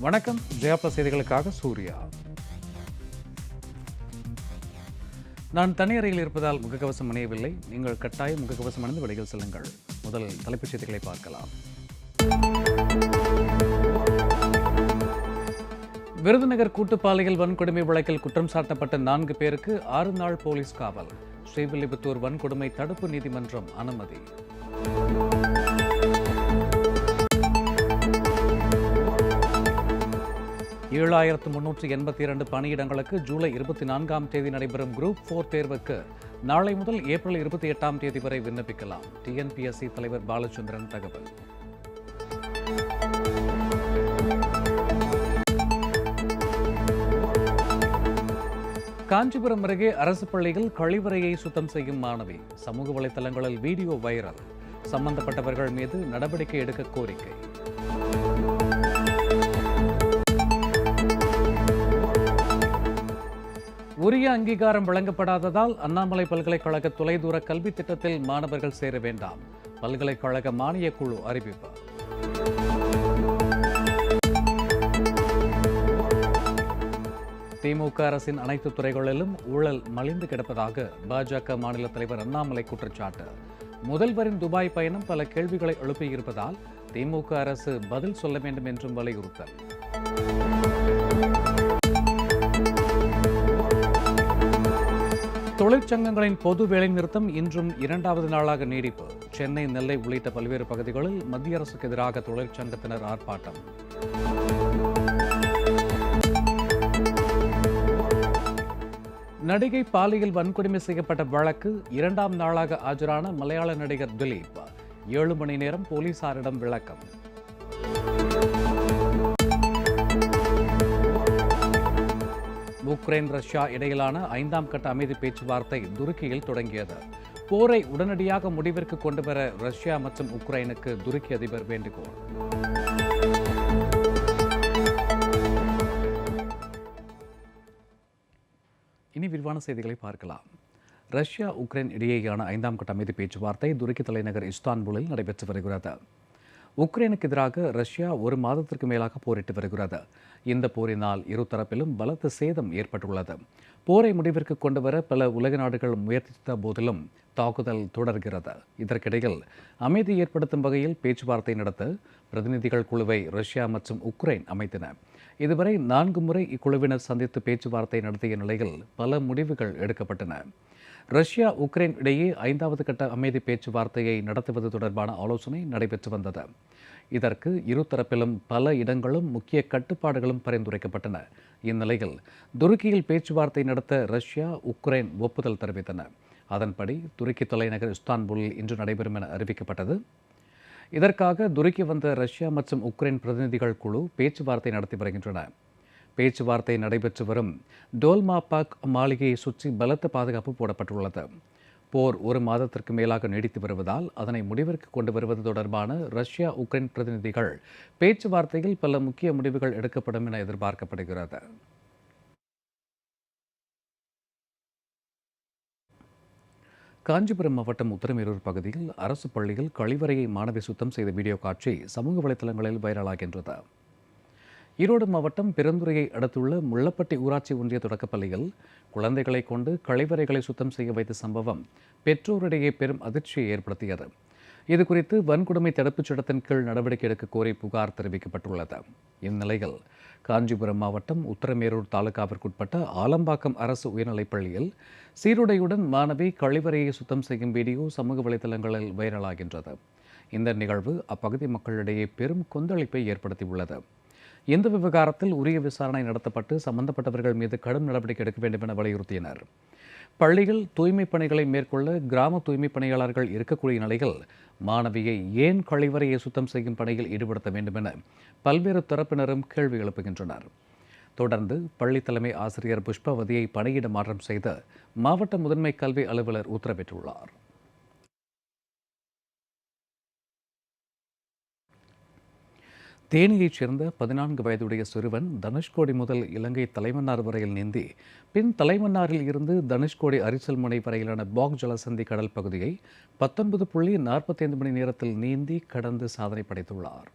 வணக்கம். ஜெயா செய்திகளுக்காக சூர்யா. நான் தனி அறையில் இருப்பதால் முகக்கவசம் அணியவில்லை. நீங்கள் கட்டாயம் முகக்கவசம் அணிந்து வெளியில் செல்லுங்கள். முதலில் தலைப்புச் செய்திகளை பார்க்கலாம். விருதுநகர் கூட்டுப்பாலியல் வன்கொடுமை வழக்கில் குற்றம் சாட்டப்பட்ட 4 பேருக்கு 6 நாள் போலீஸ் காவல். ஸ்ரீவில்லிபுத்தூர் வன்கொடுமை தடுப்பு நீதிமன்றம் அனுமதி. 7382 பணியிடங்களுக்கு ஜூலை 24ஆம் தேதி நடைபெறும் குரூப் 4 தேர்வுக்கு நாளை முதல் ஏப்ரல் 28ஆம் தேதி வரை விண்ணப்பிக்கலாம். டிஎன்பிஎஸ்சி தலைவர் பாலச்சந்திரன் தகவல். காஞ்சிபுரம் அருகே அரசு பள்ளியில் கழிவறையை சுத்தம் செய்யும் மாணவி. சமூக வலைதளங்களில் வீடியோ வைரல். சம்பந்தப்பட்டவர்கள் மீது நடவடிக்கை எடுக்க கோரிக்கை. உரிய அங்கீகாரம் வழங்கப்படாததால் அண்ணாமலை பல்கலைக்கழக தொலைதூர கல்வி திட்டத்தில் மாணவர்கள் சேர வேண்டாம். பல்கலைக்கழக மானியக் குழு அறிவிப்பு. திமுக அரசின் அனைத்து துறைகளிலும் ஊழல் மலிந்து கிடப்பதாக பாஜக மாநில தலைவர் அண்ணாமலை குற்றச்சாட்டு. முதல்வரின் துபாய் பயணம் பல கேள்விகளை எழுப்பியிருப்பதால் திமுக அரசு பதில் சொல்ல வேண்டும் என்றும் வலியுறுத்தல். தொழிற்சங்கங்களின் பொது வேலைநிறுத்தம் இன்றும் 2வது நாளாக நீடிப்பு. சென்னை, நெல்லை உள்ளிட்ட பல்வேறு பகுதிகளில் மத்திய அரசுக்கு எதிராக தொழிற்சங்கத்தினர் ஆர்ப்பாட்டம். நடிகை பாலியல் வன்கொடுமை செய்யப்பட்ட வழக்கு 2ஆம் நாளாக ஆஜரான மலையாள நடிகர் திலீப் 7 மணி நேரம் போலீசாரிடம் விளக்கம். உக்ரைன் ரஷ்யா இடையிலான 5ஆம் கட்ட அமைதி பேச்சுவார்த்தை துருக்கியில் தொடங்கியது. போரை உடனடியாக முடிவிற்கு கொண்டுவர ரஷ்யா மற்றும் உக்ரைனுக்கு துருக்கி அதிபர் வேண்டுகோள். இனி விரிவான செய்திகளை பார்க்கலாம். ரஷ்யா உக்ரைன் இடையேயான 5ஆம் கட்ட அமைதி பேச்சுவார்த்தை துருக்கி தலைநகர் இஸ்தான்புலில் நடைபெற்று வருகிறது. உக்ரைனுக்கு எதிராக ரஷ்யா 1 மாதத்திற்கு மேலாக போரிட்டு வருகிறது. இந்த போரினால் இருதரப்பிலும் பலத்த சேதம் ஏற்பட்டுள்ளது. போரை முடிவிற்கு கொண்டுவர பல உலக நாடுகள் முயற்சித்த போதிலும் தாக்குதல் தொடர்கிறது. இதற்கிடையில் அமைதி ஏற்படுத்தும் வகையில் பேச்சுவார்த்தை நடத்த பிரதிநிதிகள் குழுவை ரஷ்யா மற்றும் உக்ரைன் அமைத்தன. இதுவரை 4 முறை இக்குழுவினர் சந்தித்து பேச்சுவார்த்தை நடத்திய நிலையில் பல முடிவுகள் எடுக்கப்பட்டன. ரஷ்யா உக்ரைன் இடையே 5வது கட்ட அமைதி பேச்சுவார்த்தையை நடத்துவது தொடர்பான ஆலோசனை நடைபெற்று வந்தது. இதற்கு இருதரப்பிலும் பல இடங்களும் முக்கிய கட்டுப்பாடுகளும் பரிந்துரைக்கப்பட்டன. இந்நிலையில் துருக்கியில் பேச்சுவார்த்தை நடத்த ரஷ்யா, உக்ரைன் ஒப்புதல் தெரிவித்தன. அதன்படி துருக்கி தலைநகர் இஸ்தான்புலில் இன்று நடைபெறும் என அறிவிக்கப்பட்டது. இதற்காக துருக்கி வந்த ரஷ்யா மற்றும் உக்ரைன் பிரதிநிதிகள் குழு பேச்சுவார்த்தை நடத்தி வருகின்றன. பேச்சுவார்த்தை நடைபெற்று வரும் டோல்மாபாக் மாளிகையை சுற்றி பலத்த பாதுகாப்பு போடப்பட்டுள்ளது. போர் 1 மாதத்திற்கு மேலாக நீடித்து வருவதால் அதனை முடிவிற்கு கொண்டு வருவது தொடர்பான ரஷ்யா, உக்ரைன் பிரதிநிதிகள் பேச்சுவார்த்தையில் பல முக்கிய முடிவுகள் எடுக்கப்படும் என எதிர்பார்க்கப்படுகிறது. காஞ்சிபுரம் மாவட்டம் உத்தரமேரூர் பகுதியில் அரசு பள்ளியில் கழிவறையை மாணவி சுத்தம் செய்த வீடியோ காட்சி சமூக வலைதளங்களில் வைரலாகின்றது. ஈரோடு மாவட்டம் பெருந்துறையை அடுத்துள்ள முள்ளப்பட்டி ஊராட்சி ஒன்றிய தொடக்கப்பள்ளியில் குழந்தைகளை கொண்டு கழிவறைகளை சுத்தம் செய்ய வைத்த சம்பவம் பெற்றோரிடையே பெரும் அதிர்ச்சியை ஏற்படுத்தியது. இதுகுறித்து வன்கொடுமை தடுப்புச் சட்டத்தின் கீழ் நடவடிக்கை எடுக்க கோரி புகார் தெரிவிக்கப்பட்டுள்ளது. இந்நிலையில் காஞ்சிபுரம் மாவட்டம் உத்தரமேரூர் தாலுகாவிற்குட்பட்ட ஆலம்பாக்கம் அரசு உயர்நிலைப் பள்ளியில் சீருடையுடன் மாணவி கழிவறையை சுத்தம் செய்யும் வீடியோ சமூக வலைதளங்களில் வைரலாகின்றது. இந்த நிகழ்வு அப்பகுதி மக்களிடையே பெரும் கொந்தளிப்பை ஏற்படுத்தியுள்ளது. இந்த விவகாரத்தில் உரிய விசாரணை நடத்தப்பட்டு சம்பந்தப்பட்டவர்கள் மீது கடும் நடவடிக்கை எடுக்க வேண்டும் என வலியுறுத்தினர். பள்ளியில் தூய்மைப் பணிகளை மேற்கொள்ள கிராம தூய்மைப் பணியாளர்கள் இருக்கக்கூடிய நிலையில் மாணவியை ஏன் கழிவறையை சுத்தம் செய்யும் பணியில் ஈடுபடுத்த வேண்டும் என பல்வேறு தரப்பினரும் கேள்வி எழுப்புகின்றனர். தொடர்ந்து பள்ளி தலைமை ஆசிரியர் புஷ்பவதியை பணியிட மாற்றம் செய்து மாவட்ட முதன்மை கல்வி அலுவலர் உத்தரவிட்டுள்ளார். தேனியைச் சேர்ந்த 14 வயதுடைய சிறுவன் தனுஷ்கோடி முதல் இலங்கை தலைமன்னார் வரையில் நீந்தி பின் தலைமன்னாரில் இருந்து தனுஷ்கோடி அரிசல்முனை வரையிலான பாக் ஜலசந்தி கடல் பகுதியை 19.45 மணி நேரத்தில் நீந்தி கடந்து சாதனை படைத்துள்ளார்.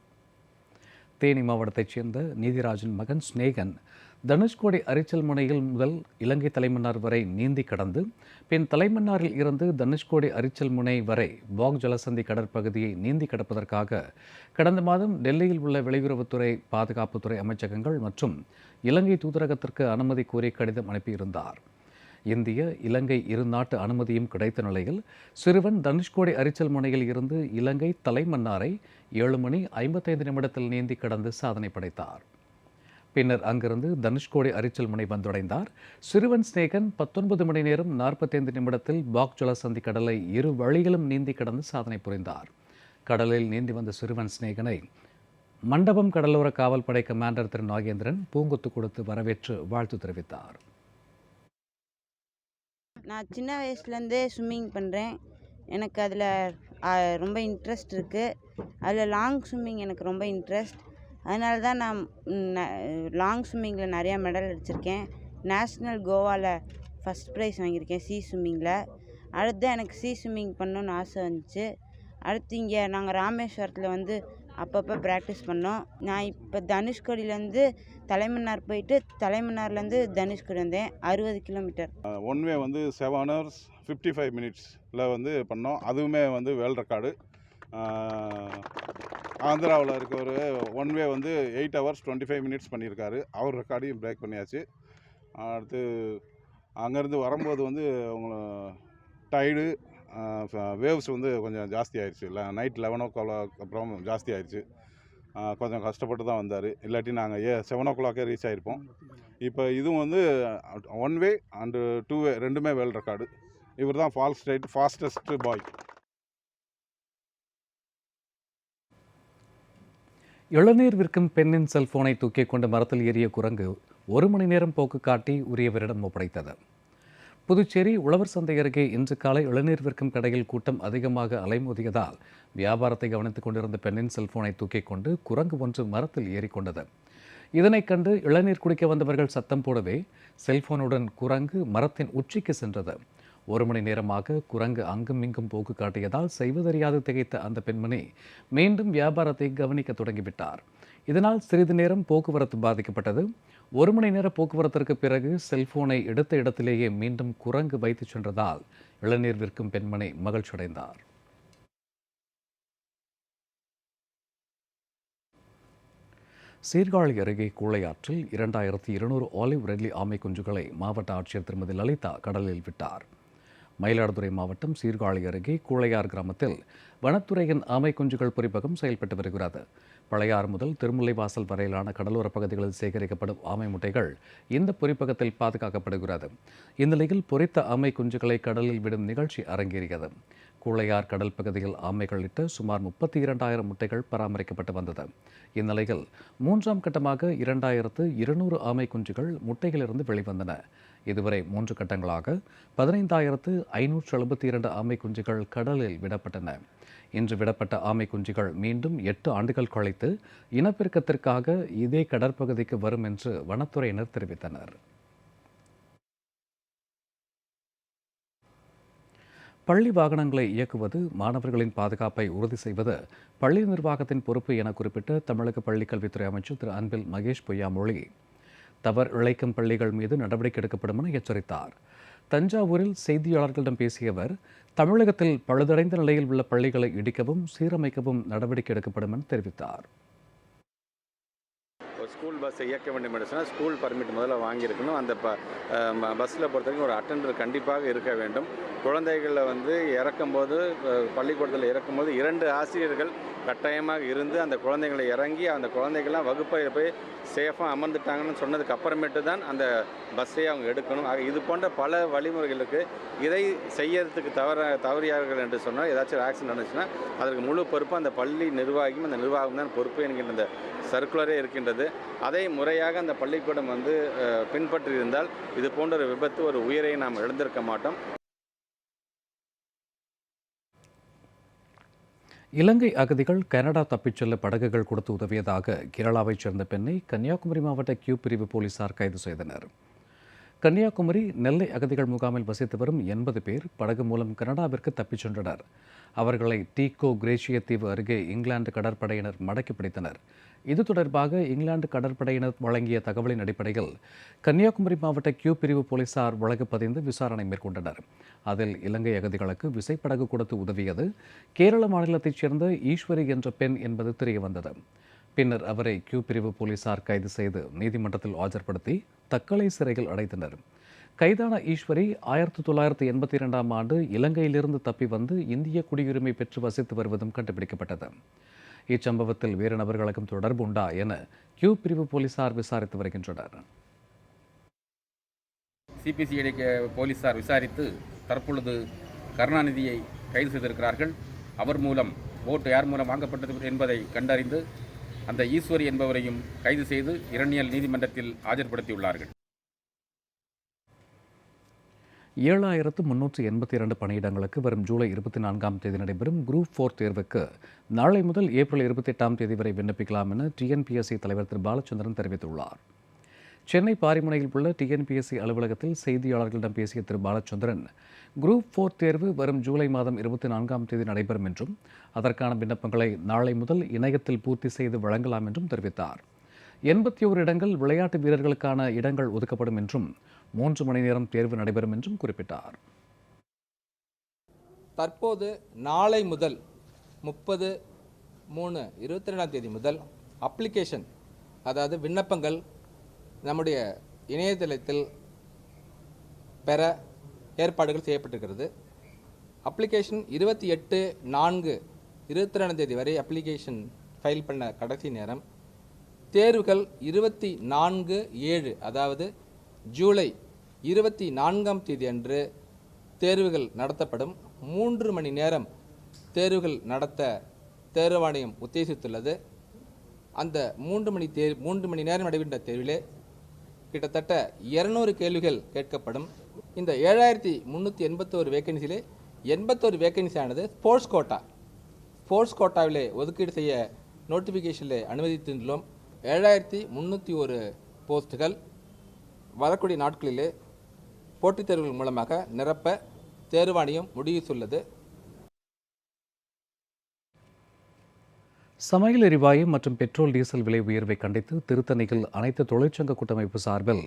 தேனி மாவட்டத்தைச் சேர்ந்த நீதிராஜின் மகன் ஸ்நேகன் தனுஷ்கோடி அரிச்சல் முனையில் முதல் இலங்கை தலைமன்னார் வரை நீந்தி கடந்து பின் தலைமன்னாரில் இருந்து தனுஷ்கோடி அரிச்சல் முனை வரை பாக் ஜலசந்தி கடற்பகுதியை நீந்தி கடப்பதற்காக கடந்த மாதம் டெல்லியில் உள்ள வெளியுறவுத்துறை பாதுகாப்புத்துறை அமைச்சகங்கள் மற்றும் இலங்கை தூதரகத்திற்கு அனுமதி கோரி கடிதம் அனுப்பியிருந்தார். இந்திய இலங்கை இரு நாட்டு அனுமதியும் கிடைத்த நிலையில் சிறுவன் தனுஷ்கோடி அரிச்சல் முனையில் இருந்து இலங்கை தலைமன்னாரை 7 மணி 55 நிமிடத்தில் நீந்தி கடந்து சாதனை படைத்தார். பின்னர் அங்கிருந்து தனுஷ்கோடி அரிச்சல் முனை வந்தடைந்தார். சிறுவன் ஸ்நேகன் 19 மணி நேரம் 45 நிமிடத்தில் பாக் ஜலசந்தி கடலை இரு வழிகளும் நீந்தி கடந்து சாதனை புரிந்தார். கடலில் நீந்தி வந்த சிறுவன் ஸ்நேகனை மண்டபம் கடலோர காவல்படை கமாண்டர் திரு நாகேந்திரன் பூங்கொத்து கொடுத்து வரவேற்று வாழ்த்து தெரிவித்தார். நான் சின்ன வயசுலேருந்தே ஸ்விம்மிங் பண்ணுறேன். எனக்கு அதில் ரொம்ப இன்ட்ரெஸ்ட் இருக்குது. அதில் லாங் ஸ்விம்மிங் எனக்கு ரொம்ப இன்ட்ரெஸ்ட். அதனால தான் நான் லாங் ஸ்விம்மிங்கில் நிறையா மெடல் அடிச்சிருக்கேன். நேஷ்னல் கோவாவில் ஃபஸ்ட் ப்ரைஸ் வாங்கியிருக்கேன் சி ஸ்விம்மிங்கில். அடுத்து எனக்கு சி ஸ்விம்மிங் பண்ணணுன்னு ஆசை வந்துச்சு. அடுத்து இங்கே நாங்கள் ராமேஸ்வரத்தில் வந்து அப்பப்போ ப்ராக்டிஸ் பண்ணோம். நான் இப்போ தனுஷ்கோடியிலேருந்து தலைமன்னார் போயிட்டு தலைமன்னார்லேருந்து தனுஷ்கோடி வந்தேன். 60 கிலோமீட்டர். ஒன் வே வந்து 7 hours 55 minutesல வந்து பண்ணோம். அதுவுமே வந்து வேர்ல்ட் ரெக்கார்டு. ஆந்திராவில் இருக்க ஒரு ஒன் வே வந்து 8 hours 25 minutes பண்ணியிருக்காரு. அவர் ரெக்கார்டையும் பிரேக் பண்ணியாச்சு. அடுத்து அங்கேருந்து வரும்போது வந்து அவங்க டைடு வேவ்ஸ் வந்து கொஞ்சம் ஜாஸ்தி ஆயிடுச்சு. இல்லை நைட் 11 o'clock அப்புறம் ஜாஸ்தி ஆயிடுச்சு. கொஞ்சம் கஷ்டப்பட்டு தான் வந்தார். இல்லாட்டி நாங்கள் 7 o'clock ரீச் ஆகிருப்போம். இப்போ இதுவும் வந்து 1 way அண்டு 2 way ரெண்டுமே வேர்ல்ட் ரெக்கார்டு. இவர் தான் ஃபாஸ்டஸ்ட் பாய். இளநீர் விற்கும் பெண்ணின் செல்போனை தூக்கிக் கொண்டு மரத்தில் ஏறிய குரங்கு 1 மணி நேரம் போக்கு காட்டி உரியவரிடம் ஒப்படைத்தது. புதுச்சேரி உழவர் சந்தை அருகே இன்று காலை இளநீர் விற்கும் கடையில் கூட்டம் அதிகமாக அலைமோதியதால் வியாபாரத்தை கவனித்துக் கொண்டிருந்த பெண்ணின் செல்போனை தூக்கிக் கொண்டு குரங்கு ஒன்று மரத்தில் ஏறிக்கொண்டது. இதனைக் கண்டு இளநீர் குடிக்க வந்தவர்கள் சத்தம் போடவே செல்போனுடன் குரங்கு மரத்தின் உச்சிக்கு சென்றது. 1 மணி நேரமாக குரங்கு அங்கும் இங்கும் போக்கு காட்டியதால் செய்வதறியாது திகைத்த அந்த பெண்மணி மீண்டும் வியாபாரத்தை கவனிக்க தொடங்கிவிட்டார். இதனால் சிறிது நேரம் போக்குவரத்து பாதிக்கப்பட்டது. 1 மணி நேர போக்குவரத்திற்கு பிறகு செல்போனை எடுத்த இடத்திலேயே மீண்டும் குரங்கு வைத்து சென்றதால் இளநீர் விற்கும் பெண்மணி மகிழ்ச்சியடைந்தார். சீர்காழி அருகே கூழையாற்றில் 2200 ஆலிவ் ரெட்லி ஆமை குஞ்சுகளை மாவட்ட ஆட்சியர் திருமதி லலிதா கடலில் விட்டார். மயிலாடுதுறை மாவட்டம் சீர்காழி அருகே கூழையார் கிராமத்தில் வனத்துறையின் ஆமை குஞ்சுகள் பொறிப்பகம் செயல்பட்டு வருகிறது. பழையாறு முதல் திருமுல்லைவாசல் வரையிலான கடலோர பகுதிகளில் சேகரிக்கப்படும் ஆமை முட்டைகள் இந்த பொறிப்பகத்தில் பாதுகாக்கப்படுகிறது. இந்நிலையில் பொறித்த ஆமை குஞ்சுகளை கடலில் விடும் நிகழ்ச்சி அரங்கேறியது. கூழையார் கடல் பகுதியில் ஆமைகள் இட்ட சுமார் 32,000 முட்டைகள் பராமரிக்கப்பட்டு வந்தது. இந்நிலையில் 3ஆம் கட்டமாக 2200 ஆமை குஞ்சுகள் முட்டைகளிலிருந்து வெளிவந்தன. இதுவரை 3 கட்டங்களாக 15,572 ஆமை குஞ்சுகள் கடலில் விடப்பட்டன. இன்று விடப்பட்ட ஆமை குஞ்சுகள் மீண்டும் 8 ஆண்டுகள் கழித்து இனப்பெருக்கத்திற்காக இதே கடற்பகுதிக்கு வரும் என்று வனத்துறையினர் தெரிவித்தனர். பள்ளி வாகனங்களை இயக்குவது, மாணவர்களின் பாதுகாப்பை உறுதி செய்வது பள்ளி நிர்வாகத்தின் பொறுப்பு என குறிப்பிட்ட தமிழக பள்ளிக்கல்வித்துறை அமைச்சர் திரு அன்பில் மகேஷ் பொய்யாமொழி தவறு இழைக்கும் பள்ளிகள் மீது நடவடிக்கை எடுக்கப்படும் என எச்சரித்தார். தஞ்சாவூரில் செய்தியாளர்களிடம் பேசிய அவர், தமிழகத்தில் பழுதடைந்த நிலையில் உள்ள பள்ளிகளை இடிக்கவும் சீரமைக்கவும் நடவடிக்கை எடுக்கப்படும் என தெரிவித்தார். ஸ்கூல் பஸ்ஸை இயக்க வேண்டும் என்று சொன்னால் ஸ்கூல் பர்மிட் முதல்ல வாங்கியிருக்கணும். அந்த பஸ்ஸில் பொறுத்த வரைக்கும் ஒரு அட்டெண்டர் கண்டிப்பாக இருக்க வேண்டும். குழந்தைகளை வந்து இறக்கும்போது, பள்ளிக்கூடத்தில் இறக்கும்போது 2 ஆசிரியர்கள் கட்டாயமாக இருந்து அந்த குழந்தைகளை இறங்கி அந்த குழந்தைகள்லாம் வகுப்பறையில் போய் சேஃபாக அமர்ந்துட்டாங்கன்னு சொன்னதுக்கு அப்புறமேட்டு தான் அந்த பஸ்ஸையே அவங்க எடுக்கணும். ஆக இது போன்ற பல வழிமுறைகளுக்கு இதை செய்யறதுக்கு தவறியார்கள் என்று சொன்னால் ஏதாச்சும் ஆக்சிடென்ட் நடந்துச்சுன்னா அதற்கு முழு பொறுப்பு அந்த பள்ளி நிர்வாகியும் அந்த நிர்வாகம் தான் பொறுப்பு என்கின்ற அந்த சர்க்குலரே இருக்கின்றது. அதை முறையாக அந்த பள்ளிக்கூடம் வந்து பின்பற்றியிருந்தால் இது போன்ற ஒரு விபத்து, ஒரு உயிரை நாம் இழந்திருக்க மாட்டோம். இலங்கை அகதிகள் கனடா தப்பிச் செல்ல படகுகள் கொடுத்து உதவியதாக கேரளாவைச் சேர்ந்த பெண்ணை கன்னியாகுமரி மாவட்ட கியூ பிரிவு போலீசார் கைது செய்தனர். கன்னியாகுமரி நெல்லை அகதிகள் முகாமில் வசித்து வரும் 80 பேர் படகு மூலம் கனடாவிற்கு தப்பிச் சென்றனர். அவர்களை டீகோ கிரேஷிய தீவு அருகே இங்கிலாந்து கடற்படையினர் மடக்கி பிடித்தனர். இது தொடர்பாக இங்கிலாந்து கடற்படையினர் வழங்கிய தகவலின் அடிப்படையில் கன்னியாகுமரி மாவட்ட கியூ பிரிவு போலீசார் வழக்கு பதிந்து விசாரணை மேற்கொண்டனர். அதில் இலங்கை அகதிகளுக்கு விசைப்படகு கொடுத்து உதவியது கேரள மாநிலத்தைச் சேர்ந்த ஈஸ்வரி என்ற பெண் என்பது தெரியவந்தது. பின்னர் அவரை கியூ பிரிவு போலீசார் கைது செய்து நீதிமன்றத்தில் ஆஜர்படுத்தி தக்கலை சிறையில் அடைத்தனர். கைதான ஈஸ்வரி 1982ஆம் ஆண்டு இலங்கையிலிருந்து தப்பி வந்து இந்திய குடியுரிமை பெற்று வசித்து வருவதும் கண்டுபிடிக்கப்பட்டது. இச்சம்பவத்தில் வேறு நபர்களுக்கும் தொடர்பு உண்டா என கியூ பிரிவு போலீசார் விசாரித்து வருகின்றனர். சிபிசிஐடி போலீசார் விசாரித்து தற்பொழுது கருணாநிதியை கைது செய்திருக்கிறார்கள். அவர் மூலம் ஓட்டு யார் மூலம் வாங்கப்பட்டது என்பதை கண்டறிந்து அந்த ஈஸ்வரி என்பவரையும் கைது செய்து இரணியல் நீதிமன்றத்தில் ஆஜர்படுத்தியுள்ளார்கள். 7382 பணியிடங்களுக்கு வரும் ஜூலை 24ஆம் தேதி நடைபெறும் குரூப் 4 தேர்வுக்கு நாளை முதல் ஏப்ரல் 28ஆம் தேதி வரை விண்ணப்பிக்கலாம் என டிஎன்பிஎஸ்சி தலைவர் திரு பாலச்சந்திரன் தெரிவித்துள்ளார். சென்னை பாரிமுனையில் உள்ள டிஎன்பிஎஸ்சி அலுவலகத்தில் செய்தியாளர்களிடம் பேசிய திரு பாலச்சந்திரன், குரூப் 4 தேர்வு வரும் ஜூலை மாதம் 24ஆம் தேதி நடைபெறும் என்றும் அதற்கான விண்ணப்பங்களை நாளை முதல் இணையத்தில் பூர்த்தி செய்து வழங்கலாம் என்றும் தெரிவித்தார். 81 இடங்கள் விளையாட்டு வீரர்களுக்கான இடங்கள் ஒதுக்கப்படும் என்றும் 3 மணி நேரம் தேர்வு நடைபெறும் என்றும் குறிப்பிட்டார். தற்போது நாளை முதல் 30/3/22ஆம் தேதி முதல் அப்ளிகேஷன், அதாவது விண்ணப்பங்கள் நம்முடைய இணையதளத்தில் பெற ஏற்பாடுகள் செய்யப்பட்டிருக்கிறது. அப்ளிகேஷன் 28/4/22ஆம் தேதி வரை அப்ளிகேஷன் ஃபைல் பண்ண கடைசி நேரம். தேர்வுகள் 24/7 அதாவது ஜூலை 24ஆம் தேதி அன்று தேர்வுகள் நடத்தப்படும். 3 மணி நேரம் தேர்வுகள் நடத்த தேர்வாணையம் உத்தேசித்துள்ளது. அந்த 3 மணி நேரம் நடைபெற்ற தேர்விலே கிட்டத்தட்ட 200 கேள்விகள் கேட்கப்படும். இந்த 7381 வேக்கன்சியிலே 81 வேக்கன்சி ஆனது ஸ்போர்ட்ஸ் கோட்டாவிலே ஒதுக்கீடு செய்ய நோட்டிஃபிகேஷனில் அனுமதித்துள்ளோம். 7301 போஸ்ட்டுகள் வரக்கூடிய நாட்களிலே போட்டித் தேர்வுகள் மூலமாக நிரப்ப தேர்வாணையம் முடிவு செய்துள்ளது. சமையல் எரிவாயு மற்றும் பெட்ரோல் டீசல் விலை உயர்வை கண்டித்து திருத்தணியில் அனைத்து தொழிற்சங்க கூட்டமைப்பு சார்பில்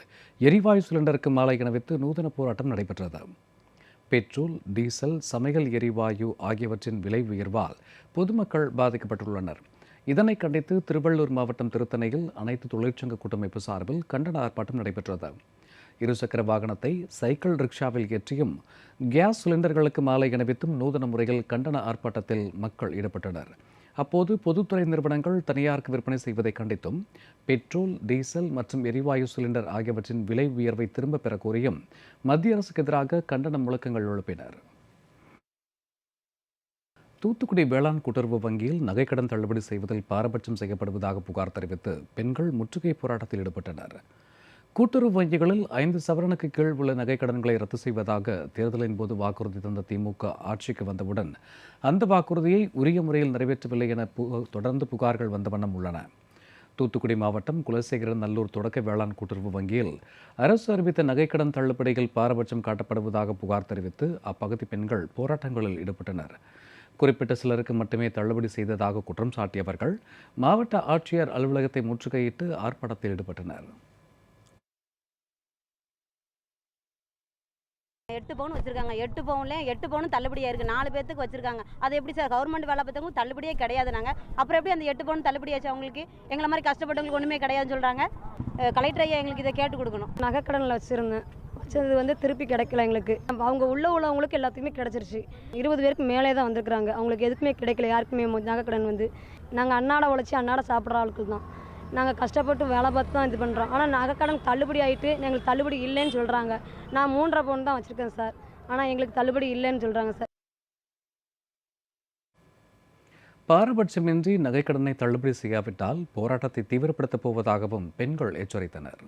எரிவாயு சிலிண்டருக்கு மாலை அணிவித்து நூதன போராட்டம் நடைபெற்றது. பெட்ரோல், டீசல், சமையல் எரிவாயு ஆகியவற்றின் விலை உயர்வால் பொதுமக்கள் பாதிக்கப்பட்டுள்ளனர். இதனை கண்டித்து திருவள்ளூர் மாவட்டம் திருத்தணியில் அனைத்து தொழிற்சங்க கூட்டமைப்பு சார்பில் கண்டன ஆர்ப்பாட்டம் நடைபெற்றது. இருசக்கர வாகனத்தை சைக்கிள் ரிக்ஷாவில் ஏற்றியும் கேஸ் சிலிண்டர்களுக்கு மாலை அணிவித்தும் நூதன முறையில் கண்டன ஆர்ப்பாட்டத்தில் மக்கள் ஈடுபட்டனர். அப்போது பொதுத்துறை நிறுவனங்கள் தனியாருக்கு விற்பனை செய்வதை கண்டித்தும் பெட்ரோல், டீசல் மற்றும் எரிவாயு சிலிண்டர் ஆகியவற்றின் விலை உயர்வை திரும்பப் பெற கோரியும் மத்திய அரசுக்கு எதிராக கண்டன முழக்கங்கள் எழுப்பினர். தூத்துக்குடி வேளாண் கூட்டுறவு வங்கியில் நகைக்கடன் தள்ளுபடி செய்வதில் பாரபட்சம் செய்யப்படுவதாக புகார் தெரிவித்து பெண்கள் முற்றுகை போராட்டத்தில் ஈடுபட்டனர். கூட்டுறவு வங்கிகளில் 5 சவரனுக்கு கீழ் உள்ள நகைக்கடன்களை ரத்து செய்வதாக தேர்தலின் போது வாக்குறுதி தந்த திமுக ஆட்சிக்கு வந்தவுடன் அந்த வாக்குறுதியை உரிய முறையில் நிறைவேற்றவில்லை என தொடர்ந்து புகார்கள் வந்த வண்ணம் உள்ளன. தூத்துக்குடி மாவட்டம் குலசேகரன் நல்லூர் தொடக்க வேளாண் கூட்டுறவு வங்கியில் அரசு அறிவித்த நகைக்கடன் தள்ளுபடியில் பாரபட்சம் காட்டப்படுவதாக புகார் தெரிவித்து அப்பகுதி பெண்கள் போராட்டங்களில் ஈடுபட்டனர். குறிப்பிட்ட சிலருக்கு மட்டுமே தள்ளுபடி செய்ததாக குற்றம் சாட்டியவர்கள் மாவட்ட ஆட்சியர் அலுவலகத்தை முற்றுகையிட்டு ஆர்ப்பாட்டத்தில் ஈடுபட்டனர். 8 பவுன் வச்சிருக்காங்க. 8 பவுன்ல 8 பவுனும் தள்ளுபடியா இருக்கு. 4 பேத்துக்கு வச்சிருக்காங்க. அது எப்படி சார்? கவர்மெண்ட் வேலை பார்த்தவங்க தள்ளுபடியே கிடையாது. அப்புறம் எப்படி அந்த 8 பவுன் தள்ளுபடியாச்சு அவங்களுக்கு? எங்களை மாதிரி கஷ்டப்பட்டவங்களுக்கு ஒண்ணுமே கிடையாதுன்னு சொல்றாங்க. கலெக்டர் ஐயா எங்களுக்கு இதை கேட்டு கொடுக்கணும். நகைக்கடனில் வச்சிருந்தேன். வச்சது திருப்பி கிடைக்கல எங்களுக்கு. அவங்க உள்ளவங்களுக்கு எல்லாத்துக்குமே கிடைச்சிருச்சு. 20 பேருக்கு மேலே தான் வந்திருக்கிறாங்க. அவங்களுக்கு எதுக்குமே கிடைக்கல. யாருக்குமே நகைக்கடன் நாங்கள் அன்னாட உழைச்சி அன்னாட சாப்பிட்ற ஆட்கள் தான். நாங்கள் கஷ்டப்பட்டு வேலை பார்த்து தான் இது பண்ணுறோம். ஆனால் நகைக்கடன் தள்ளுபடி ஆகிட்டு எங்களுக்கு தள்ளுபடி இல்லைன்னு சொல்கிறாங்க. நான் 3.5 பவுன் தான் வச்சுருக்கேன் சார். ஆனால் எங்களுக்கு தள்ளுபடி இல்லைன்னு சொல்கிறாங்க சார். பாரபட்சமின்றி நகைக்கடனை தள்ளுபடி செய்யாவிட்டால் போராட்டத்தை தீவிரப்படுத்தப் போவதாகவும் பெண்கள் எச்சரித்தனர்.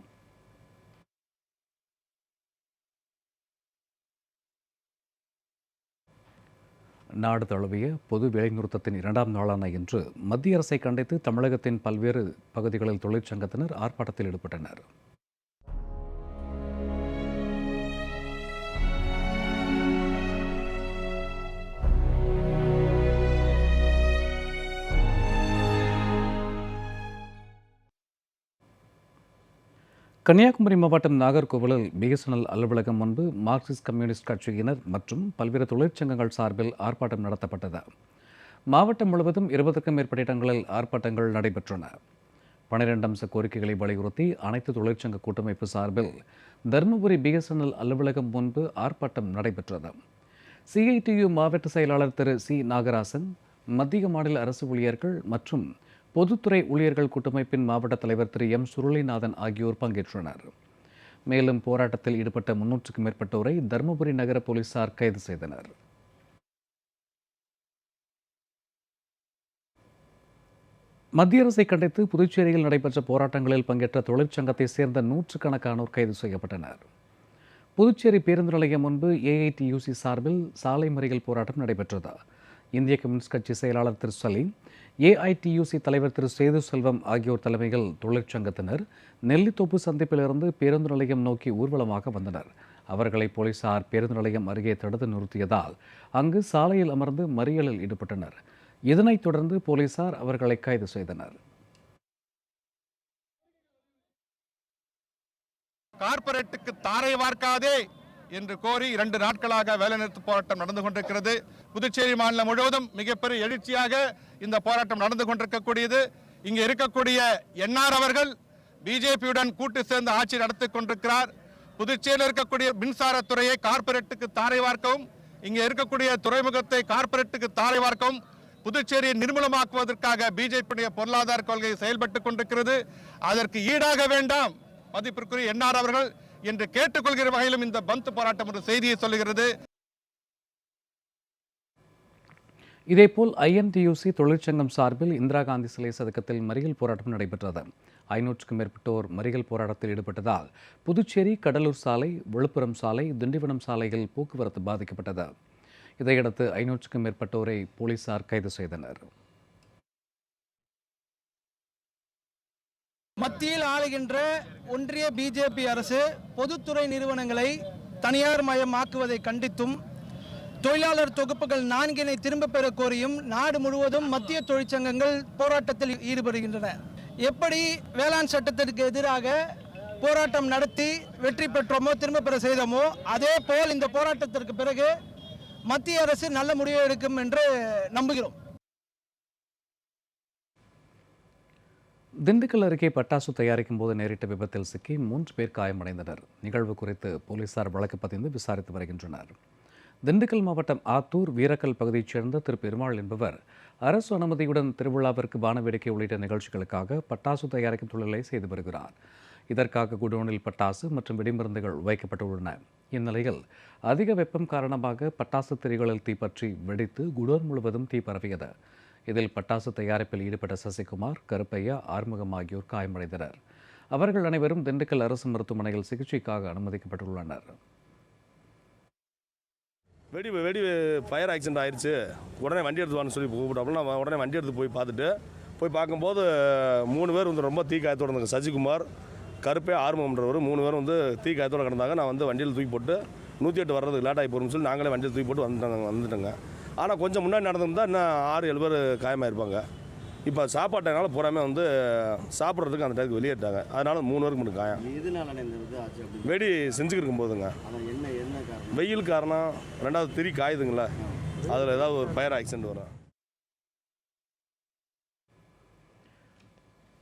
நாடு தழுவிய பொது வேலைநிறுத்தத்தின் 2ஆம் நாளான இன்று மத்திய அரசை கண்டித்து தமிழகத்தின் பல்வேறு பகுதிகளில் தொழிற்சங்கத்தினர் ஆர்ப்பாட்டத்தில் ஈடுபட்டனர். கன்னியாகுமரி மாவட்டம் நாகர்கோவிலில் பிஎஸ்என்எல் அலுவலகம் முன்பு மார்க்சிஸ்ட் கம்யூனிஸ்ட் கட்சியினர் மற்றும் பல்வேறு தொழிற்சங்கங்கள் சார்பில் ஆர்ப்பாட்டம் நடத்தப்பட்டது. மாவட்டம் முழுவதும் 20க்கும் மேற்பட்ட இடங்களில் ஆர்ப்பாட்டங்கள் நடைபெற்றன. 12 அம்ச கோரிக்கைகளை வலியுறுத்தி அனைத்து தொழிற்சங்க கூட்டமைப்பு சார்பில் தருமபுரி பிஎஸ்என்எல் அலுவலகம் முன்பு ஆர்ப்பாட்டம் நடைபெற்றது. சிஐடியு மாவட்ட செயலாளர் திரு சி நாகராசன், மத்திய மாநில அரசு ஊழியர்கள் மற்றும் பொதுத்துறை ஊழியர்கள் கூட்டமைப்பின் மாவட்ட தலைவர் திரு எம் சுருளிநாதன் ஆகியோர் பங்கேற்றனர். மேலும் போராட்டத்தில் ஈடுபட்ட 300க்கும் மேற்பட்டோரை தருமபுரி நகர போலீசார் கைது செய்தனர். மத்திய அரசை கண்டித்து புதுச்சேரியில் நடைபெற்ற போராட்டங்களில் பங்கேற்ற தொழிற்சங்கத்தை சேர்ந்த 100கணக்கானோர் கைது செய்யப்பட்டனர். புதுச்சேரி பேருந்து நிலையம் முன்பு ஏஐடியூசி சார்பில் சாலை மறியல் போராட்டம் நடைபெற்றது. இந்திய கம்யூனிஸ்ட் கட்சி செயலாளர் திரு சலீம், ஏஐடியூசி தலைவர் திரு சேது செல்வம் ஆகியோர் தலைமையில் தொழிற்சங்கத்தினர் நெல்லித்தோப்பு சந்திப்பிலிருந்து பேருந்து நிலையம் நோக்கி ஊர்வலமாக வந்தனர். அவர்களை போலீசார் பேருந்து நிலையம் அருகே தடுத்து நிறுத்தியதால் அங்கு சாலையில் அமர்ந்து மறியலில் ஈடுபட்டனர். இதனைத் தொடர்ந்து போலீசார் அவர்களை கைது செய்தனர். கார்ப்பரேட்டுக்கு தாரை வார்க்காதே என்று கோரி 2 நாட்களாக வேலைநிறுத்த போராட்டம் நடந்து கொண்டிருக்கிறது. புதுச்சேரி மாநிலம் முழுவதும் மிகப்பெரிய எழுச்சியாக இந்த போராட்டம் நடந்து கொண்டிருக்கக்கூடியது. இங்கே இருக்கக்கூடிய என்ஆர் அவர்கள் பிஜேபியுடன் கூட்டு சேர்ந்து ஆட்சி நடத்தி கொண்டிருக்கிறார். புதுச்சேரியில் இருக்கக்கூடிய மின்சாரத்துறையை கார்ப்பரேட்டுக்கு தாரை வார்க்கவும், இங்கே இருக்கக்கூடிய துறைமுகத்தை கார்ப்பரேட்டுக்கு தாரை வார்க்கவும், புதுச்சேரியை நிர்மூலமாக்குவதற்காக பிஜேபியுடைய பொருளாதார கொள்கை செயல்பட்டுக் கொண்டிருக்கிறது. அதற்கு ஈடாக வேண்டாம் மதிப்பிற்குரிய என்ஆர் அவர்கள் என்று கேட்டுக்கொள்கிற வகையிலும் இந்த பந்த் போராட்டம் ஒரு செய்தியை சொல்லுகிறது. இதேபோல் ஐஎன்டியூசி தொழிற்சங்கம் சார்பில் இந்திரா காந்தி சிலை சதுக்கத்தில் மறியல் போராட்டம் நடைபெற்றது. 500க்கும் மேற்பட்டோர் மறியல் போராட்டத்தில் ஈடுபட்டதால் புதுச்சேரி கடலூர் சாலை, விழுப்புரம் சாலை, திண்டிவனம் சாலையில் போக்குவரத்து பாதிக்கப்பட்டது. இதையடுத்து 500க்கும் மேற்பட்டோரை போலீசார் கைது செய்தனர். மத்தியில் ஆளுகின்ற ஒன்றிய பிஜேபி அரசு பொதுத்துறை நிறுவனங்களை தனியார் மயமாக்குவதை கண்டித்தும், தொழிலாளர் தொகுப்புகள் 4 திரும்ப பெற கோரியும் நாடு முழுவதும் மத்திய தொழிற்சங்கங்கள் போராட்டத்தில் ஈடுபடுகின்றன. எப்படி வேளாண் சட்டத்திற்கு எதிராக போராட்டம் நடத்தி வெற்றி பெற்றோமோ, திரும்ப பெற செய்தோமோ, அதே போல் இந்த போராட்டத்திற்கு பிறகு மத்திய அரசு நல்ல முடிவை எடுக்கும் என்று நம்புகிறோம். திண்டுக்கல் அருகே பட்டாசு தயாரிக்கும் போது நேரிட்ட விபத்தில் சிக்கி 3 பேர் காயமடைந்தனர். நிகழ்வு குறித்து போலீசார் வழக்கு பதிந்து விசாரித்து வருகின்றனர். திண்டுக்கல் மாவட்டம் ஆத்தூர் வீரக்கல் பகுதியைச் சேர்ந்த திரு பெருமாள் என்பவர் அரசு அனுமதியுடன் திருவிழாவிற்கு வானவேடிக்கை உள்ளிட்ட நிகழ்ச்சிகளுக்காக பட்டாசு தயாரிக்கும் தொழிலை செய்து வருகிறார். இதற்காக குடோனில் பட்டாசு மற்றும் வெடிமருந்துகள் வைக்கப்பட்டுள்ளன. இந்நிலையில் அதிக வெப்பம் காரணமாக பட்டாசு திரிகளில் தீப்பற்றி வெடித்து குடோன் முழுவதும் தீ பரவியது. இதில் பட்டாசு தயாரிப்பில் ஈடுபட்ட சசிகுமார், கருப்பையா, ஆறுமுகம் ஆகியோர் காயமடைந்தனர். அவர்கள் அனைவரும் திண்டுக்கல் அரசு மருத்துவமனையில் சிகிச்சைக்காக அனுமதிக்கப்பட்டுள்ளனர். வெடி ஃபயர் ஆக்சிடென்ட் ஆயிடுச்சு, உடனே வண்டி எடுத்து வான்னு சொல்லி கூப்பிட்டோம்னா உடனே வண்டி எடுத்து போய் பார்க்கும்போது 3 பேர் வந்து ரொம்ப தீ காயத்தோடு இருந்தாங்க. சசிகுமார், கருப்பே, ஆறுமுகம்ன்றவர் 3 பேர் வந்து தீ காயத்தோடு கிடந்தாங்க. நான் வந்து வண்டியில் தூக்கி போட்டு 108 வர்றதுக்கு லேட் ஆகி போகிறோம்னு சொல்லி நாங்களே வண்டியில் தூக்கி போட்டு வந்துட்டோங்க. ஆனால் கொஞ்சம் முன்னாடி நடந்திருந்தால் இன்னும் 6-7 பேர் காயமாயிருப்பாங்க. இப்போ சாப்பாட்டுனால பூராமே வந்து சாப்பிட்றதுக்கு அந்த டைத்துக்கு வெளியேட்டாங்க. அதனால 3 பேருக்கு மட்டும் காயம். வெடி செஞ்சுக்கிட்டு இருக்கும் போதுங்க. வெயில் காரணம், 2வது திரி காயுதுங்களா, அதில் ஏதாவது ஒரு ஃபயர் ஆக்சிடென்ட் வரும்.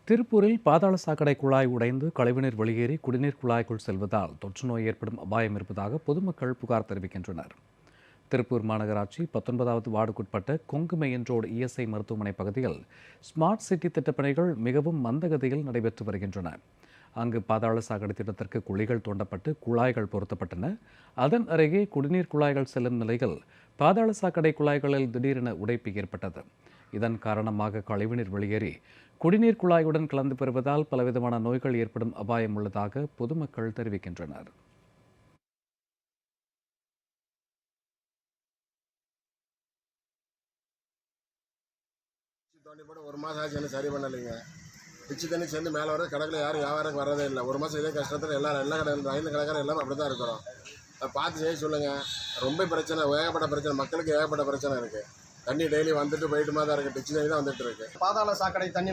திருப்பூரில் பாதாள சாக்கடை குழாய் உடைந்து கழிவுநீர் வெளியேறி குடிநீர் குழாய்க்குள் செல்வதால் தொற்று நோய் ஏற்படும் அபாயம் இருப்பதாக பொதுமக்கள் புகார் தெரிவிக்கின்றனர். திருப்பூர் மாநகராட்சி 19வது வார்டுக்குட்பட்ட கொங்கு மெயின் ரோடு இஎஸ்ஐ மருத்துவமனை பகுதியில் ஸ்மார்ட் சிட்டி திட்டப்பணிகள் மிகவும் மந்தகதியில் நடைபெற்று வருகின்றன. அங்கு பாதாள சாக்கடை திட்டத்திற்கு குழிகள் தோண்டப்பட்டு குழாய்கள் பொருத்தப்பட்டன. அதன் அருகே குடிநீர் குழாய்கள் செல்லும் நிலையில் பாதாள சாக்கடை குழாய்களில் திடீரென உடைப்பு ஏற்பட்டது. இதன் காரணமாக கழிவுநீர் வெளியேறி குடிநீர் குழாயுடன் கலந்து பெறுவதால் பலவிதமான நோய்கள் ஏற்படும் அபாயம் உள்ளதாக பொதுமக்கள் தெரிவிக்கின்றனர். ஒரு மாதம் ஆச்சு, என்ன சரி பண்ணலைங்க. பிச்சு தண்ணி சேர்ந்து மேலே வர கடையில் யாரும் வியாபாரம் வரதே இல்லை. ஒரு மாதம் இதே கஷ்டத்தில் எல்லா கடையில் ரயில் கடைக்காரர் எல்லாமே அப்படி தான் இருக்கிறோம். பார்த்து செய்ய சொல்லுங்கள். ரொம்ப பிரச்சனை, ஏகப்பட்ட பிரச்சனை, மக்களுக்கு ஏகப்பட்ட பிரச்சனை இருக்குது. தண்ணி டெய்லி வந்துட்டு போயிட்டுமா தான் இருக்குது. டிச்சு தண்ணி தான் வந்துட்டு இருக்கு. பாதாள சாக்கடை தண்ணி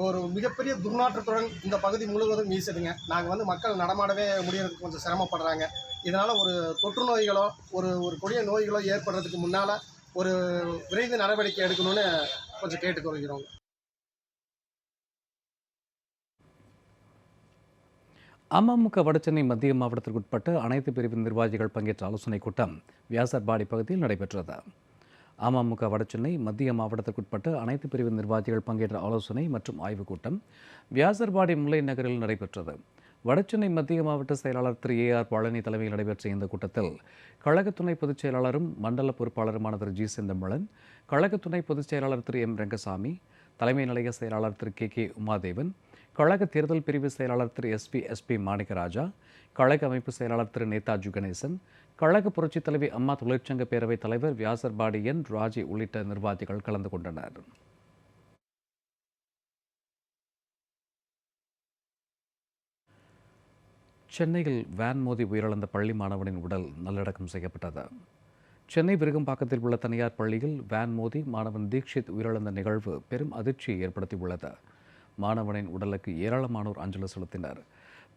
ஒரு மிகப்பெரிய துர்நாற்றத்துடன் இந்த பகுதி முழுவதும் வீசுதுங்க. நாங்கள் மக்கள் நடமாடவே முடியறதுக்கு கொஞ்சம் சிரமப்படுறாங்க. இதனால் ஒரு தொற்று நோய்களோ ஒரு கொடிய நோய்களோ ஏற்படுறதுக்கு முன்னால் ஒரு விரைந்து நடவடிக்கை எடுக்கணும்னு கொஞ்சம் கேட்டுக்கொள்கிறோம். அமமுக வடசென்னை மத்திய மாவட்டத்திற்குட்பட்ட அனைத்து பிரிவு நிர்வாகிகள் பங்கேற்ற ஆலோசனைக் கூட்டம் வியாசர்பாடி பகுதியில் நடைபெற்றது. அமமுக வடசென்னை மத்திய மாவட்டத்திற்குட்பட்ட அனைத்து பிரிவு நிர்வாகிகள் பங்கேற்ற ஆலோசனை மற்றும் ஆய்வுக் கூட்டம் வியாசர்பாடி முல்லை நகரில் நடைபெற்றது. வடசென்னை மத்திய மாவட்ட செயலாளர் திரு ஏஆர் பழனி தலைமையில் நடைபெற்ற இந்த கூட்டத்தில் கழக துணை பொதுச் செயலாளரும் மண்டல பொறுப்பாளருமான திரு ஜி செந்தமிழன், கழக துணை பொதுச் செயலாளர் திரு எம் ரங்கசாமி, தலைமை நிலைய செயலாளர் திரு கே உமாதேவன், கழக தேர்தல் பிரிவு செயலாளர் திரு எஸ்பி மாணிக்கராஜா, கழக அமைப்பு செயலாளர் திரு நேதாஜி கணேசன், கழக புரட்சித் தலைவி அம்மா தொழிற்சங்க பேரவைத் தலைவர் வியாசர்பாடி என் ராஜி உள்ளிட்ட நிர்வாகிகள் கலந்து கொண்டனர். சென்னையில் வேன் மோதி உயிரிழந்த பள்ளி மாணவனின் உடல் நல்லடக்கம் செய்யப்பட்டது. சென்னை விருகம்பாக்கத்தில் உள்ள தனியார் பள்ளியில் வேன் மோதி மாணவன் தீக்ஷித் உயிரிழந்த நிகழ்வு பெரும் அதிர்ச்சியை ஏற்படுத்தியுள்ளது. மாணவனின் உடலுக்கு ஏராளமானோர் அஞ்சலி செலுத்தினர்.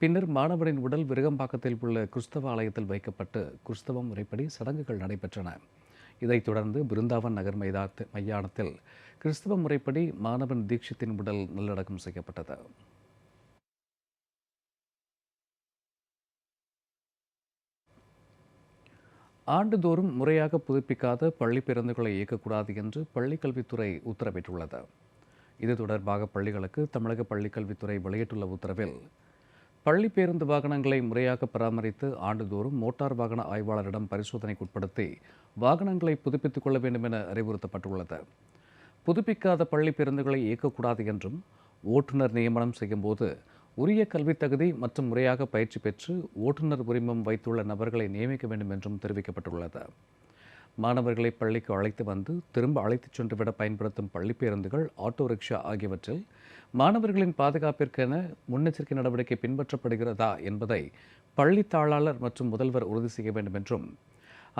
பின்னர் மாணவனின் உடல் விருகம்பாக்கத்தில் உள்ள கிறிஸ்தவ ஆலயத்தில் வைக்கப்பட்டு கிறிஸ்தவ முறைப்படி சடங்குகள் நடைபெற்றன. இதைத் தொடர்ந்து பிருந்தாவன் நகர் மைதானத்தில் கிறிஸ்தவ முறைப்படி மாணவன் தீக்ஷித்தின் உடல் நல்லடக்கம் செய்யப்பட்டது. ஆண்டுதோறும் முறையாக புதுப்பிக்காத பள்ளி பேருந்துகளை இயக்கக்கூடாது என்று பள்ளிக்கல்வித்துறை உத்தரவிட்டுள்ளது. இது தொடர்பாக பள்ளிகளுக்கு தமிழக பள்ளிக்கல்வித்துறை வெளியிட்டுள்ள உத்தரவில், பள்ளி பேருந்து வாகனங்களை முறையாக பராமரித்து ஆண்டுதோறும் மோட்டார் வாகன ஆய்வாளரிடம் பரிசோதனைக்கு உட்படுத்தி வாகனங்களை புதுப்பித்துக் கொள்ள வேண்டும் என அறிவுறுத்தப்பட்டுள்ளது. புதுப்பிக்காத பள்ளி பேருந்துகளை இயக்கக்கூடாது என்றும், ஓட்டுநர் நியமனம் செய்யும்போது உரிய கல்வித் தகுதி மற்றும் முறையாக பயிற்சி பெற்று ஓட்டுநர் உரிமம் வைத்துள்ள நபர்களை நியமிக்க வேண்டும் என்றும் தெரிவிக்கப்பட்டுள்ளது. மாணவர்களை பள்ளிக்கு அழைத்து வந்து திரும்ப அழைத்துச் சென்றுவிட பயன்படுத்தும் பள்ளி பேருந்துகள், ஆட்டோ ரிக்ஷா ஆகியவற்றில் மாணவர்களின் பாதுகாப்பிற்கென முன்னெச்சரிக்கை நடவடிக்கை பின்பற்றப்படுகிறதா என்பதை பள்ளி தாளாளர் மற்றும் முதல்வர் உறுதி செய்ய வேண்டும் என்றும்,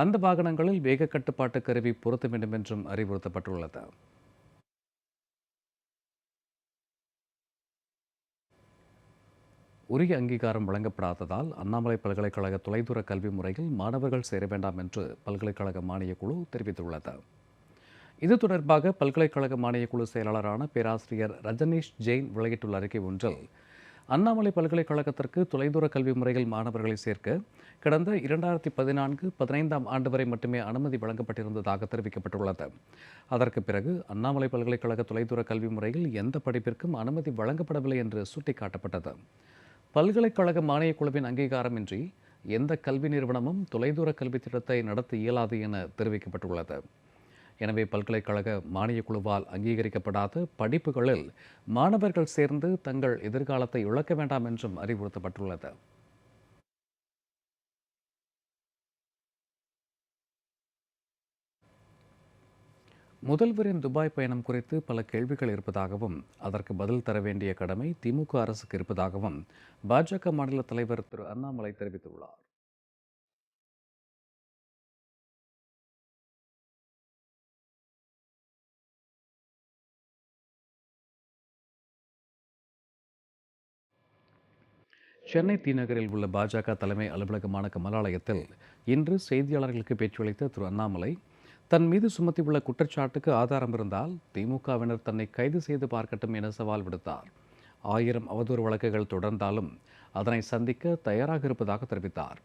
அந்த வாகனங்களில் வேக கட்டுப்பாட்டு கருவி பொருத்த வேண்டும் என்றும் அறிவுறுத்தப்பட்டுள்ளது. உரிய அங்கீகாரம் வழங்கப்படாததால் அண்ணாமலை பல்கலைக்கழக தொலைதூர கல்வி முறையில் மாணவர்கள் சேர வேண்டாம் என்று பல்கலைக்கழக மானியக்குழு தெரிவித்துள்ளது. இது தொடர்பாக பல்கலைக்கழக மானியக்குழு செயலாளரான பேராசிரியர் ரஜனீஷ் ஜெயின் வெளியிட்டுள்ள அறிக்கை ஒன்றில், அண்ணாமலை பல்கலைக்கழகத்திற்கு தொலைதூர கல்வி முறையில் மாணவர்களை சேர்க்க கடந்த 2014-15 ஆண்டு வரை மட்டுமே அனுமதி வழங்கப்பட்டிருந்ததாக தெரிவிக்கப்பட்டுள்ளது. அதற்கு பிறகு அண்ணாமலை பல்கலைக்கழக தொலைதூர கல்வி முறையில் எந்த படிப்பிற்கும் அனுமதி வழங்கப்படவில்லை என்று சுட்டிக்காட்டப்பட்டது. பல்கலைக்கழக மானியக் குழுவின் அங்கீகாரமின்றி எந்த கல்வி நிறுவனமும் தொலைதூர கல்வி திட்டத்தை நடத்த இயலாது என தெரிவிக்கப்பட்டுள்ளது. எனவே பல்கலைக்கழக மானியக் குழுவால் அங்கீகரிக்கப்படாத படிப்புகளில் மாணவர்கள் சேர்ந்து தங்கள் எதிர்காலத்தை இழக்க வேண்டாம் என்றும் அறிவுறுத்தப்பட்டுள்ளது. முதல்வரின் துபாய் பயணம் குறித்து பல கேள்விகள் இருப்பதாகவும், அதற்கு பதில் தர வேண்டிய கடமை திமுக அரசுக்கு இருப்பதாகவும் பாஜக மாநில தலைவர் திரு அண்ணாமலை தெரிவித்துள்ளார். சென்னை தீநகரில் உள்ள பாஜக தலைமை அலுவலகமான கமலாலயத்தில் இன்று செய்தியாளர்களுக்கு பேட்டியளித்த திரு அண்ணாமலை, தன் மீது சுமத்தியுள்ள குற்றச்சாட்டுக்கு ஆதாரம் இருந்தால் திமுகவினர் தன்னை கைது செய்து பார்க்கட்டும் என சவால் விடுத்தார். 1000 அவதூறு வழக்குகள் தொடர்ந்தாலும் அதனை சந்திக்க தயாராக இருப்பதாக தெரிவித்தார்.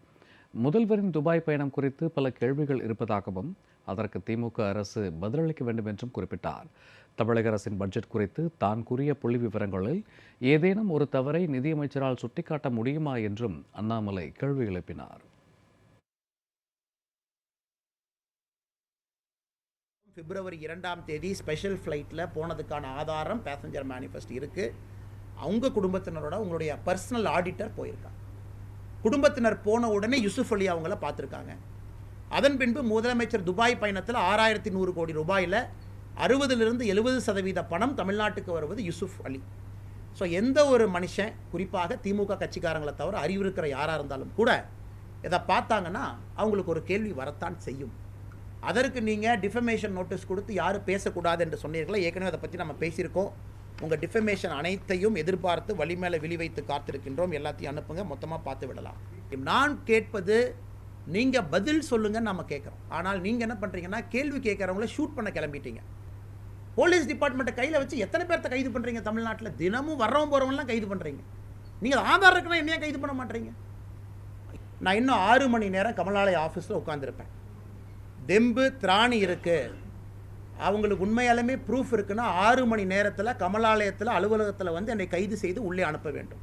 முதல்வரின் துபாய் பயணம் குறித்து பல கேள்விகள் இருப்பதாகவும், அதற்கு திமுக அரசு பதிலளிக்க வேண்டும் என்றும் குறிப்பிட்டார். தமிழக அரசின் பட்ஜெட் குறித்து தான் கூறிய புள்ளி விவரங்களில் ஏதேனும் ஒரு தவறை நிதியமைச்சரால் சுட்டிக்காட்ட முடியுமா என்றும் அண்ணாமலை கேள்வி எழுப்பினார். பிப்ரவரி 2ஆம் தேதி ஸ்பெஷல் ஃப்ளைட்டில் போனதுக்கான ஆதாரம் பேசஞ்சர் மேனிஃபெஸ்ட் இருக்குது. அவங்க குடும்பத்தினரோட உங்களுடைய பர்சனல் ஆடிட்டர் போயிருக்காங்க. குடும்பத்தினர் போன உடனே யூசுப் அலி அவங்கள பார்த்துருக்காங்க. அதன் பின்பு முதலமைச்சர் துபாய் பயணத்தில் 6100 கோடி ரூபாயில் 60-70% பணம் தமிழ்நாட்டுக்கு வருவது யூசுப் அலி. ஸோ எந்த ஒரு மனுஷன், குறிப்பாக திமுக கட்சிக்காரங்களை தவிர அறிவு இருக்கிற யாராக இருந்தாலும் கூட இதை பார்த்தாங்கன்னா அவங்களுக்கு ஒரு கேள்வி வரத்தான் செய்யும். அதற்கு நீங்கள் டிஃபமேஷன் நோட்டீஸ் கொடுத்து யாரும் பேசக்கூடாது என்று சொன்னீர்களோ, ஏற்கனவே அதை பற்றி நம்ம பேசியிருக்கோம். உங்கள் டிஃபமேஷன் அனைத்தையும் எதிர்பார்த்து வழி மேலே விழி வைத்து காத்திருக்கின்றோம். எல்லாத்தையும் அனுப்புங்க, மொத்தமாக பார்த்து விடலாம். நான் கேட்பது நீங்கள் பதில் சொல்லுங்கன்னு நம்ம கேட்குறோம். ஆனால் நீங்கள் என்ன பண்ணுறீங்கன்னா, கேள்வி கேட்குறவங்கள ஷூட் பண்ண கிளம்பிட்டீங்க. போலீஸ் டிபார்ட்மெண்ட்டை கையில் வச்சு எத்தனை பேர்த்த கைது பண்ணுறீங்க தமிழ்நாட்டில்? தினமும் வர்றவங்க போகிறவங்களாம் கைது பண்ணுறீங்க. நீங்கள் ஆதார் இருக்குன்னா என்னையா கைது பண்ண மாட்டீங்க? நான் இன்னும் 6 மணி நேரம் கமலாலய ஆஃபீஸில் உட்காந்துருப்பேன். தெம்பு திராணி இருக்குது, அவங்களுக்கு உண்மையாலுமே ப்ரூஃப் இருக்குன்னா 6 மணி நேரத்தில் கமலாலயத்தில் அலுவலகத்தில் வந்து என்னை கைது செய்து உள்ளே அனுப்ப வேண்டும்.